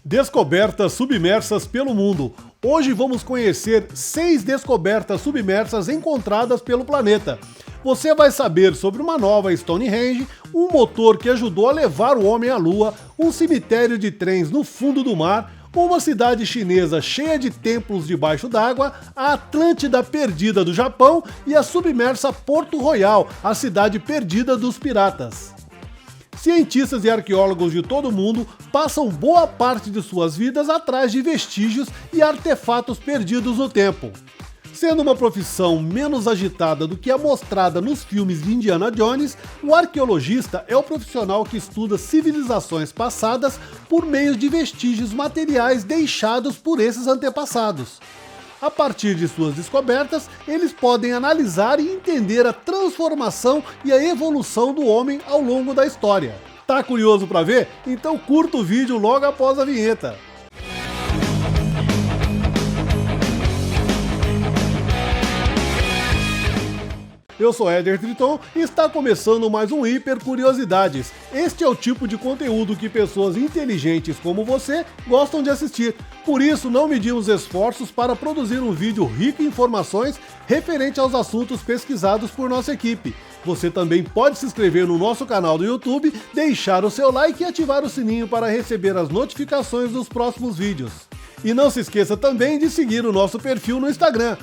Descobertas submersas pelo mundo. Hoje vamos conhecer 6 descobertas submersas encontradas pelo planeta. Você vai saber sobre uma nova Stonehenge, um motor que ajudou a levar o homem à Lua, um cemitério de trens no fundo do mar, uma cidade chinesa cheia de templos debaixo d'água, a Atlântida perdida do Japão e a submersa Porto Royal, a cidade perdida dos piratas. Cientistas e arqueólogos de todo o mundo passam boa parte de suas vidas atrás de vestígios e artefatos perdidos no tempo. Sendo uma profissão menos agitada do que a mostrada nos filmes de Indiana Jones, o arqueologista é o profissional que estuda civilizações passadas por meio de vestígios materiais deixados por esses antepassados. A partir de suas descobertas, eles podem analisar e entender a transformação e a evolução do homem ao longo da história. Tá curioso para ver? Então curta o vídeo logo após a vinheta. Eu sou Éder Triton e está começando mais um Hiper Curiosidades. Este é o tipo de conteúdo que pessoas inteligentes como você gostam de assistir. Por isso, não medimos esforços para produzir um vídeo rico em informações referente aos assuntos pesquisados por nossa equipe. Você também pode se inscrever no nosso canal do YouTube, deixar o seu like e ativar o sininho para receber as notificações dos próximos vídeos. E não se esqueça também de seguir o nosso perfil no Instagram.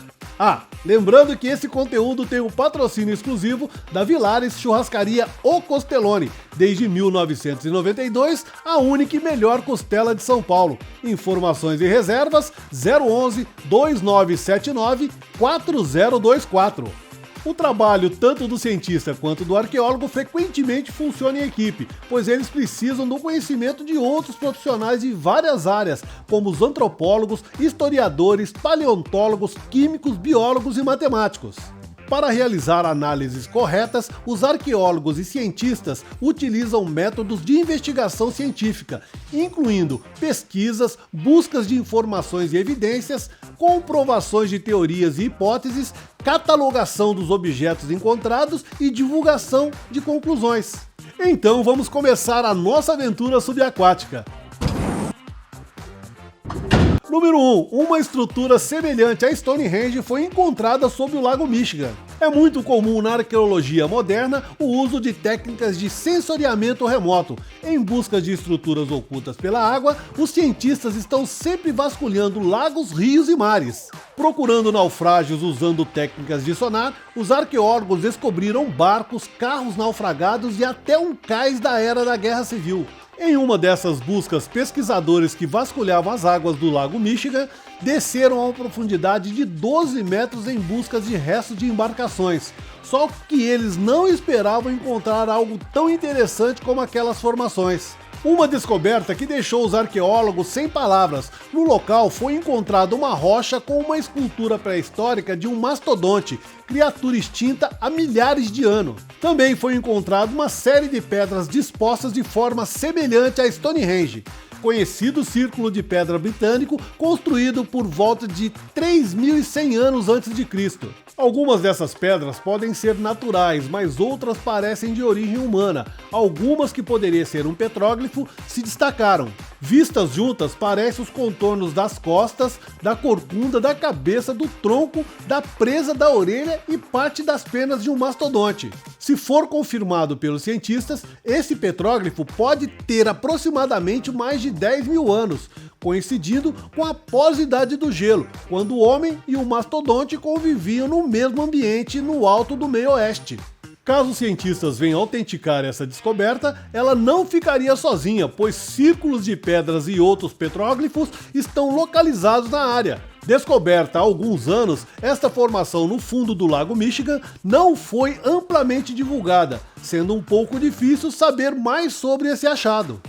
Lembrando que esse conteúdo tem o patrocínio exclusivo da Vilares Churrascaria O Costelone, desde 1992, a única e melhor costela de São Paulo. Informações e reservas 011 2979 4024. O trabalho tanto do cientista quanto do arqueólogo frequentemente funciona em equipe, pois eles precisam do conhecimento de outros profissionais de várias áreas, como os antropólogos, historiadores, paleontólogos, químicos, biólogos e matemáticos. Para realizar análises corretas, os arqueólogos e cientistas utilizam métodos de investigação científica, incluindo pesquisas, buscas de informações e evidências, comprovações de teorias e hipóteses, catalogação dos objetos encontrados e divulgação de conclusões. Então vamos começar a nossa aventura subaquática. Número 1. Uma estrutura semelhante à Stonehenge foi encontrada sob o Lago Michigan. É muito comum na arqueologia moderna o uso de técnicas de sensoriamento remoto. Em busca de estruturas ocultas pela água, os cientistas estão sempre vasculhando lagos, rios e mares. Procurando naufrágios usando técnicas de sonar, os arqueólogos descobriram barcos, carros naufragados e até um cais da era da Guerra Civil. Em uma dessas buscas, pesquisadores que vasculhavam as águas do Lago Michigan desceram a uma profundidade de 12 metros em busca de restos de embarcações. Só que eles não esperavam encontrar algo tão interessante como aquelas formações. Uma descoberta que deixou os arqueólogos sem palavras. No local foi encontrada uma rocha com uma escultura pré-histórica de um mastodonte, criatura extinta há milhares de anos. Também foi encontrada uma série de pedras dispostas de forma semelhante a Stonehenge, conhecido círculo de pedra britânico construído por volta de 3.100 anos antes de Cristo. Algumas dessas pedras podem ser naturais, mas outras parecem de origem humana. Algumas que poderiam ser um petróglifo se destacaram. Vistas juntas, parecem os contornos das costas, da corcunda, da cabeça, do tronco, da presa da orelha e parte das penas de um mastodonte. Se for confirmado pelos cientistas, esse petróglifo pode ter aproximadamente mais de 10.000 anos, coincidindo com a pós-idade do gelo, quando o homem e o mastodonte conviviam no mesmo ambiente no alto do meio oeste. Caso os cientistas venham autenticar essa descoberta, ela não ficaria sozinha, pois círculos de pedras e outros petróglifos estão localizados na área. Descoberta há alguns anos, esta formação no fundo do Lago Michigan não foi amplamente divulgada, sendo um pouco difícil saber mais sobre esse achado.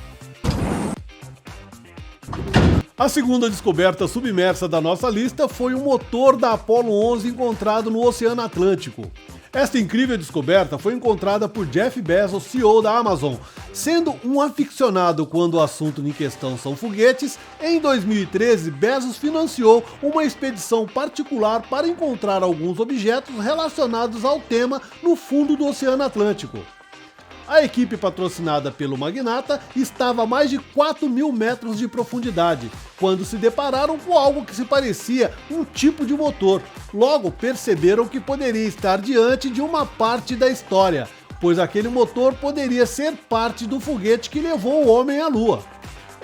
A segunda descoberta submersa da nossa lista foi o motor da Apollo 11 encontrado no Oceano Atlântico. Esta incrível descoberta foi encontrada por Jeff Bezos, CEO da Amazon. Sendo um aficionado quando o assunto em questão são foguetes, em 2013 Bezos financiou uma expedição particular para encontrar alguns objetos relacionados ao tema no fundo do Oceano Atlântico. A equipe patrocinada pelo magnata estava a mais de 4.000 metros de profundidade, quando se depararam com algo que se parecia um tipo de motor. Logo perceberam que poderia estar diante de uma parte da história, pois aquele motor poderia ser parte do foguete que levou o homem à Lua.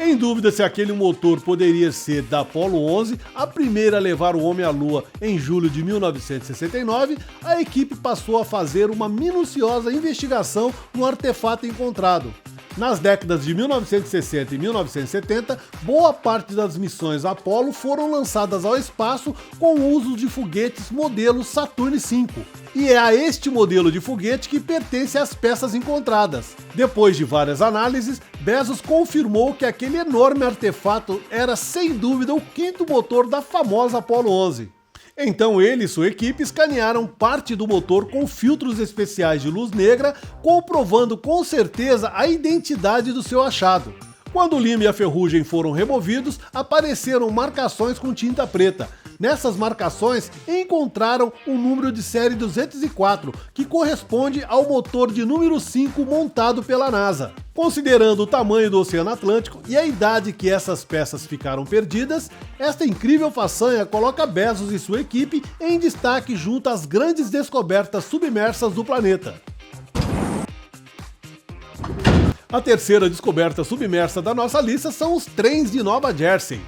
Em dúvida se aquele motor poderia ser da Apollo 11, a primeira a levar o homem à Lua em julho de 1969, a equipe passou a fazer uma minuciosa investigação no artefato encontrado. Nas décadas de 1960 e 1970, boa parte das missões Apollo foram lançadas ao espaço com o uso de foguetes modelo Saturn V. E é a este modelo de foguete que pertence as peças encontradas. Depois de várias análises, Bezos confirmou que aquele enorme artefato era sem dúvida o quinto motor da famosa Apollo 11. Então ele e sua equipe escanearam parte do motor com filtros especiais de luz negra, comprovando com certeza a identidade do seu achado. Quando o lime e a ferrugem foram removidos, apareceram marcações com tinta preta. Nessas marcações, encontraram o número de série 204, que corresponde ao motor de número 5 montado pela NASA. Considerando o tamanho do Oceano Atlântico e a idade que essas peças ficaram perdidas, esta incrível façanha coloca Bezos e sua equipe em destaque junto às grandes descobertas submersas do planeta. A terceira descoberta submersa da nossa lista são os trens de Nova Jersey.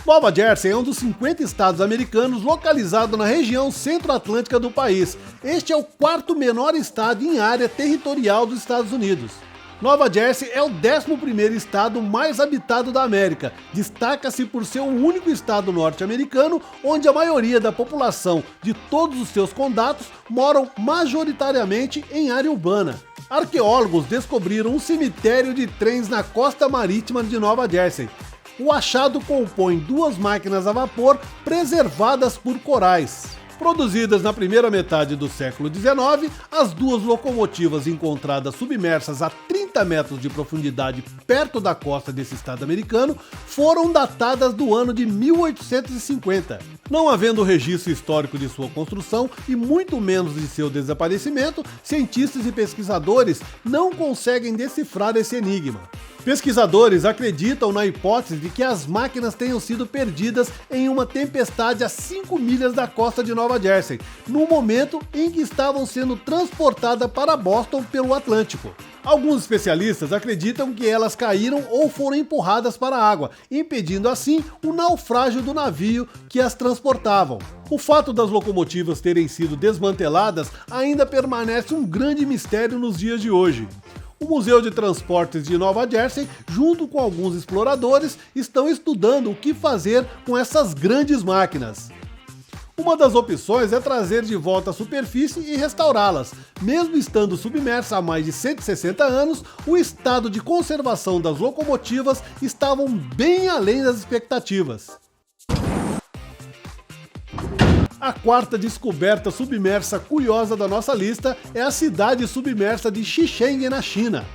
Nova Jersey é um dos 50 estados americanos localizado na região centro-atlântica do país. Este é o quarto menor estado em área territorial dos Estados Unidos. Nova Jersey é o 11º estado mais habitado da América. Destaca-se por ser o único estado norte-americano onde a maioria da população de todos os seus condados moram majoritariamente em área urbana. Arqueólogos descobriram um cemitério de trens na costa marítima de Nova Jersey. O achado compõe duas máquinas a vapor preservadas por corais. Produzidas na primeira metade do século XIX, as duas locomotivas encontradas submersas a 30 metros de profundidade perto da costa desse estado americano foram datadas do ano de 1850. Não havendo registro histórico de sua construção e muito menos de seu desaparecimento, cientistas e pesquisadores não conseguem decifrar esse enigma. Pesquisadores acreditam na hipótese de que as máquinas tenham sido perdidas em uma tempestade a 5 milhas da costa de Nova Jersey, no momento em que estavam sendo transportadas para Boston pelo Atlântico. Alguns especialistas acreditam que elas caíram ou foram empurradas para a água, impedindo assim o naufrágio do navio que as transportavam. O fato das locomotivas terem sido desmanteladas ainda permanece um grande mistério nos dias de hoje. O Museu de Transportes de Nova Jersey, junto com alguns exploradores, estão estudando o que fazer com essas grandes máquinas. Uma das opções é trazer de volta à superfície e restaurá-las. Mesmo estando submersa há mais de 160 anos, o estado de conservação das locomotivas estavam bem além das expectativas. A quarta descoberta submersa curiosa da nossa lista é a cidade submersa de Xicheng, na China.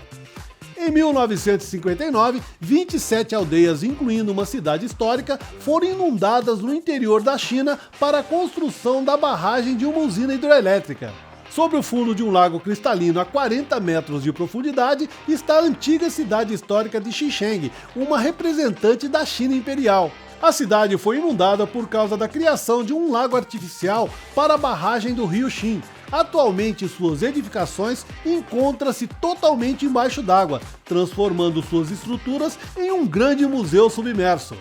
Em 1959, 27 aldeias, incluindo uma cidade histórica, foram inundadas no interior da China para a construção da barragem de uma usina hidrelétrica. Sobre o fundo de um lago cristalino a 40 metros de profundidade está a antiga cidade histórica de Xicheng, uma representante da China imperial. A cidade foi inundada por causa da criação de um lago artificial para a barragem do rio Xin. Atualmente, suas edificações encontram-se totalmente embaixo d'água, transformando suas estruturas em um grande museu submerso.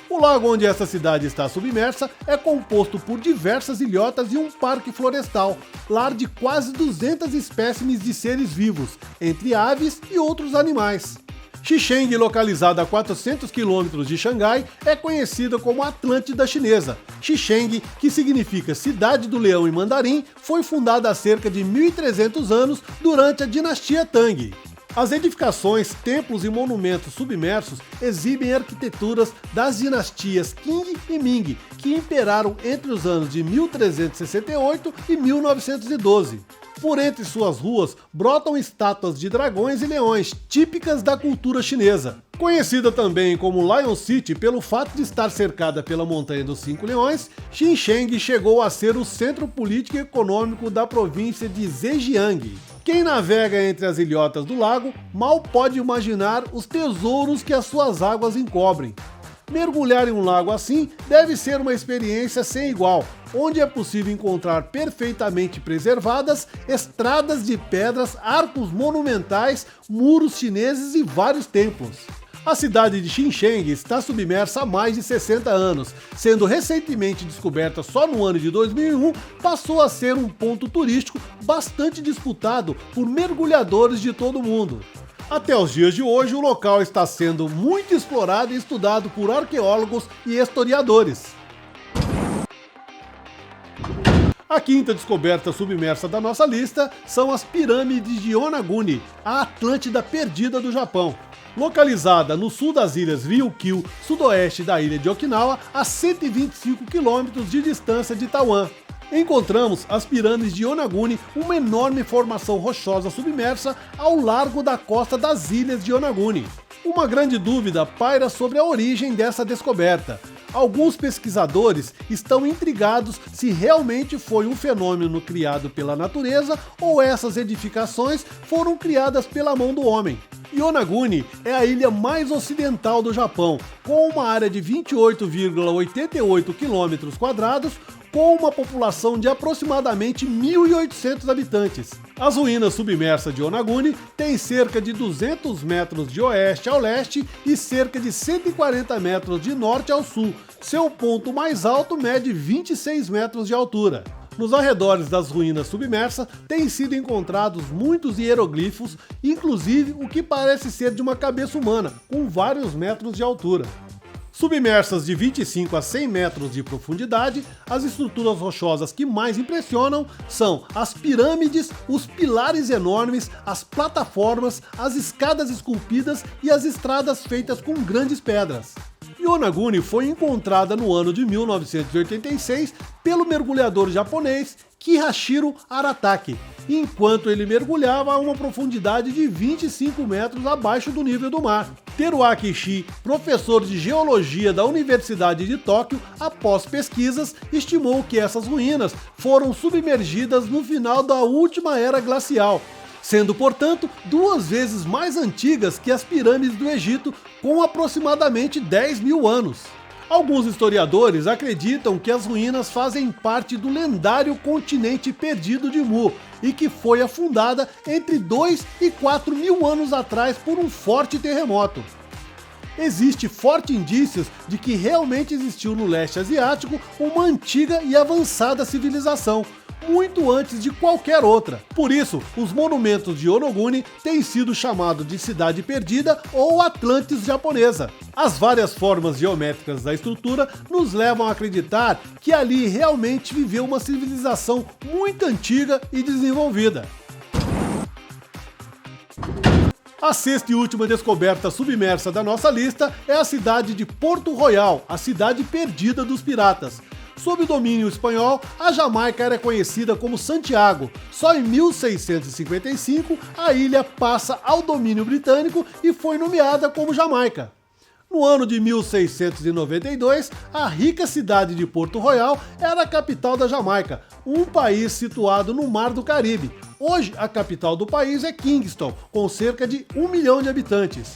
O lago onde essa cidade está submersa é composto por diversas ilhotas e um parque florestal, lar de quase 200 espécimes de seres vivos, entre aves e outros animais. Xicheng, localizada a 400 km de Xangai, é conhecida como Atlântida Chinesa. Xicheng, que significa Cidade do Leão em mandarim, foi fundada há cerca de 1.300 anos durante a dinastia Tang. As edificações, templos e monumentos submersos exibem arquiteturas das dinastias Qing e Ming, que imperaram entre os anos de 1368 e 1912. Por entre suas ruas brotam estátuas de dragões e leões, típicas da cultura chinesa. Conhecida também como Lion City pelo fato de estar cercada pela Montanha dos Cinco Leões, Xicheng chegou a ser o centro político e econômico da província de Zhejiang. Quem navega entre as ilhotas do lago mal pode imaginar os tesouros que as suas águas encobrem. Mergulhar em um lago assim deve ser uma experiência sem igual, onde é possível encontrar perfeitamente preservadas estradas de pedras, arcos monumentais, muros chineses e vários templos. A cidade de Xincheng está submersa há mais de 60 anos, sendo recentemente descoberta só no ano de 2001, passou a ser um ponto turístico bastante disputado por mergulhadores de todo o mundo. Até os dias de hoje, o local está sendo muito explorado e estudado por arqueólogos e historiadores. A quinta descoberta submersa da nossa lista são as pirâmides de Yonaguni, a Atlântida perdida do Japão. Localizada no sul das ilhas Ryukyu, sudoeste da ilha de Okinawa, a 125 km de distância de Taiwan. Encontramos as pirâmides de Yonaguni, uma enorme formação rochosa submersa ao largo da costa das ilhas de Yonaguni. Uma grande dúvida paira sobre a origem dessa descoberta. Alguns pesquisadores estão intrigados se realmente foi um fenômeno criado pela natureza ou essas edificações foram criadas pela mão do homem. Yonaguni é a ilha mais ocidental do Japão, com uma área de 28,88 km², com uma população de aproximadamente 1.800 habitantes. As ruínas submersas de Yonaguni têm cerca de 200 metros de oeste ao leste e cerca de 140 metros de norte ao sul. Seu ponto mais alto mede 26 metros de altura. Nos arredores das ruínas submersas têm sido encontrados muitos hieroglifos, inclusive o que parece ser de uma cabeça humana, com vários metros de altura. Submersas de 25 a 100 metros de profundidade, as estruturas rochosas que mais impressionam são as pirâmides, os pilares enormes, as plataformas, as escadas esculpidas e as estradas feitas com grandes pedras. Yonaguni foi encontrada no ano de 1986 pelo mergulhador japonês Kihachiro Arataki, enquanto ele mergulhava a uma profundidade de 25 metros abaixo do nível do mar. Teruaki Ishii, professor de geologia da Universidade de Tóquio, após pesquisas, estimou que essas ruínas foram submergidas no final da última era glacial, sendo, portanto, 2 vezes mais antigas que as pirâmides do Egito, com aproximadamente 10 mil anos. Alguns historiadores acreditam que as ruínas fazem parte do lendário continente perdido de Mu e que foi afundada entre 2 e 4 mil anos atrás por um forte terremoto. Existe fortes indícios de que realmente existiu no leste asiático uma antiga e avançada civilização, muito antes de qualquer outra. Por isso, os monumentos de Yonaguni têm sido chamados de Cidade Perdida ou Atlantis japonesa. As várias formas geométricas da estrutura nos levam a acreditar que ali realmente viveu uma civilização muito antiga e desenvolvida. A sexta e última descoberta submersa da nossa lista é a cidade de Porto Royal, a cidade perdida dos piratas. Sob o domínio espanhol, a Jamaica era conhecida como Santiago. Só em 1655 a ilha passa ao domínio britânico e foi nomeada como Jamaica. No ano de 1692, a rica cidade de Porto Royal era a capital da Jamaica, um país situado no Mar do Caribe. Hoje, a capital do país é Kingston, com cerca de 1 milhão de habitantes.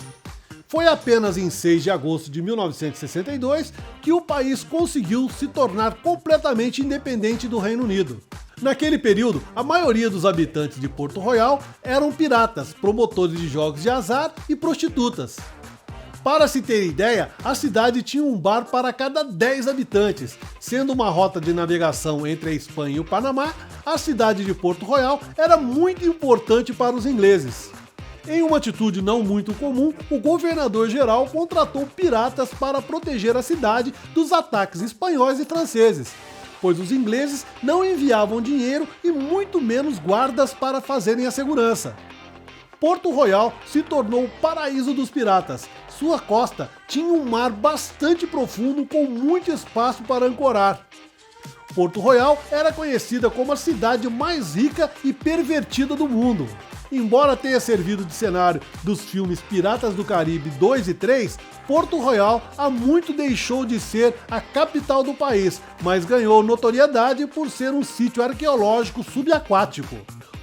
Foi apenas em 6 de agosto de 1962 que o país conseguiu se tornar completamente independente do Reino Unido. Naquele período, a maioria dos habitantes de Porto Royal eram piratas, promotores de jogos de azar e prostitutas. Para se ter ideia, a cidade tinha um bar para cada 10 habitantes. Sendo uma rota de navegação entre a Espanha e o Panamá, a cidade de Porto Royal era muito importante para os ingleses. Em uma atitude não muito comum, o governador-geral contratou piratas para proteger a cidade dos ataques espanhóis e franceses, pois os ingleses não enviavam dinheiro e muito menos guardas para fazerem a segurança. Porto Royal se tornou o paraíso dos piratas. Sua costa tinha um mar bastante profundo com muito espaço para ancorar. Porto Royal era conhecida como a cidade mais rica e pervertida do mundo. Embora tenha servido de cenário dos filmes Piratas do Caribe 2 e 3, Porto Royal há muito deixou de ser a capital do país, mas ganhou notoriedade por ser um sítio arqueológico subaquático.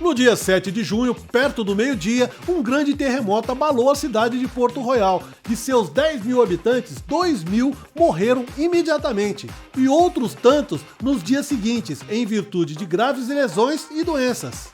No dia 7 de junho, perto do meio-dia, um grande terremoto abalou a cidade de Porto Royal. De seus 10 mil habitantes, 2 mil morreram imediatamente. E outros tantos nos dias seguintes, em virtude de graves lesões e doenças.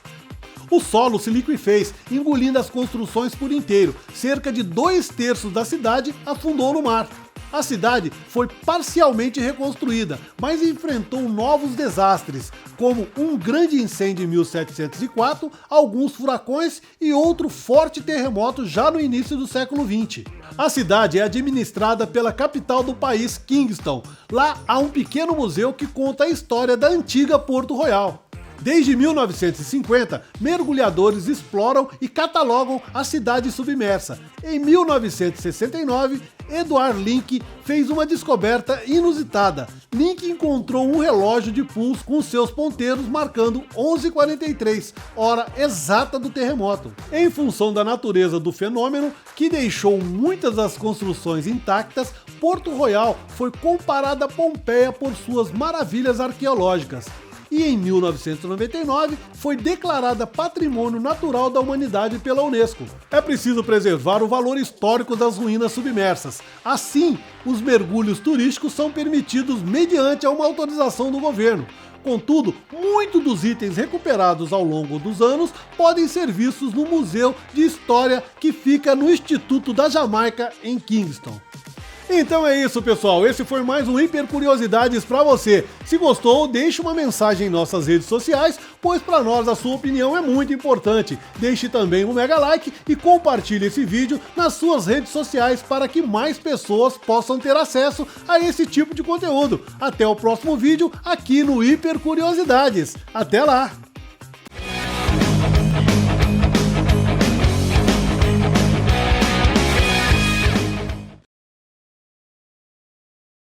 O solo se liquefez, engolindo as construções por inteiro. Cerca de 2/3 da cidade afundou no mar. A cidade foi parcialmente reconstruída, mas enfrentou novos desastres, como um grande incêndio em 1704, alguns furacões e outro forte terremoto já no início do século XX. A cidade é administrada pela capital do país, Kingston. Lá há um pequeno museu que conta a história da antiga Porto Royal. Desde 1950, mergulhadores exploram e catalogam a cidade submersa. Em 1969, Edward Link fez uma descoberta inusitada. Link encontrou um relógio de pulso com seus ponteiros marcando 11:43, hora exata do terremoto. Em função da natureza do fenômeno, que deixou muitas das construções intactas, Porto Royal foi comparada a Pompeia por suas maravilhas arqueológicas. E em 1999 foi declarada Patrimônio Natural da Humanidade pela Unesco. É preciso preservar o valor histórico das ruínas submersas. Assim, os mergulhos turísticos são permitidos mediante uma autorização do governo. Contudo, muitos dos itens recuperados ao longo dos anos podem ser vistos no Museu de História que fica no Instituto da Jamaica, em Kingston. Então é isso, pessoal, esse foi mais um Hiper Curiosidades para você. Se gostou, deixe uma mensagem em nossas redes sociais, pois para nós a sua opinião é muito importante. Deixe também um mega like e compartilhe esse vídeo nas suas redes sociais para que mais pessoas possam ter acesso a esse tipo de conteúdo. Até o próximo vídeo aqui no Hiper Curiosidades. Até lá!